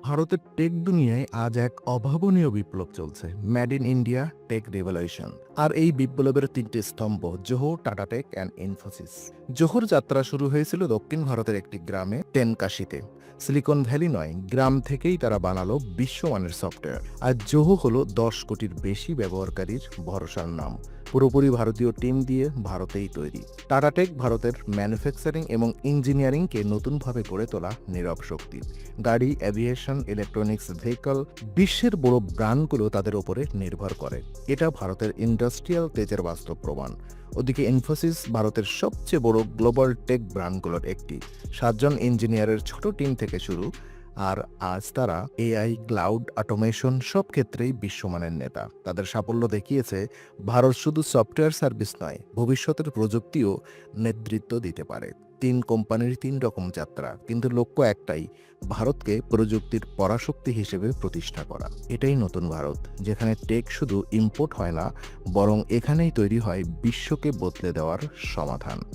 ভারতের টেক দুনিয়ায় আজ এক অভাবনীয় বিপ্লব চলছে, made in India tech revolution. আর এই বিপ্লবের তিনটি স্তম্ভ, জোহো, টাটা টেক অ্যান্ড ইনফোসিস। জোহোর যাত্রা শুরু হয়েছিল দক্ষিণ ভারতের একটি গ্রামে, তেনকাশিতে। সিলিকন ভ্যালি নয়, গ্রাম থেকেই তারা বানালো বিশ্বমানের সফটওয়্যার। আর জোহো হলো 10 কোটির বেশি ব্যবহারকারীর ভরসার নাম, পুরোপুরি ভারতীয় টিম দিয়ে ভারতেই তৈরি। টাটা টেক ভারতের ম্যানুফ্যাকচারিং এবং ইঞ্জিনিয়ারিংকে নতুনভাবে গড়ে তোলা নীরব শক্তি। গাড়ি, অ্যাভিয়েশন, ইলেকট্রনিক্স ভেহিকল, বিশ্বের বড় ব্র্যান্ডগুলো তাদের ওপরে নির্ভর করে। এটা ভারতের ইন্ডাস্ট্রিয়াল তেজের বাস্তব প্রমাণ। ওদিকে ইনফোসিস ভারতের সবচেয়ে বড় গ্লোবাল টেক ব্র্যান্ডগুলোর একটি। 7 জন ইঞ্জিনিয়ারের ছোট টিম থেকে শুরু, আর আজ তারা এআই, ক্লাউড, অটোমেশন সব ক্ষেত্রেই বিশ্বমানের নেতা। তাদের সাফল্য দেখিয়েছে ভারত শুধু সফটওয়্যার সার্ভিস নয়, ভবিষ্যতের প্রযুক্তিও নেতৃত্ব দিতে পারে। 3 কোম্পানির 3 রকম যাত্রা, কিন্তু লক্ষ্য একটাই, ভারতকে প্রযুক্তির পরাশক্তি হিসেবে প্রতিষ্ঠা করা। এটাই নতুন ভারত, যেখানে টেক শুধু ইম্পোর্ট হয় না, বরং এখানেই তৈরি হয় বিশ্বকে বদলে দেওয়ার সমাধান।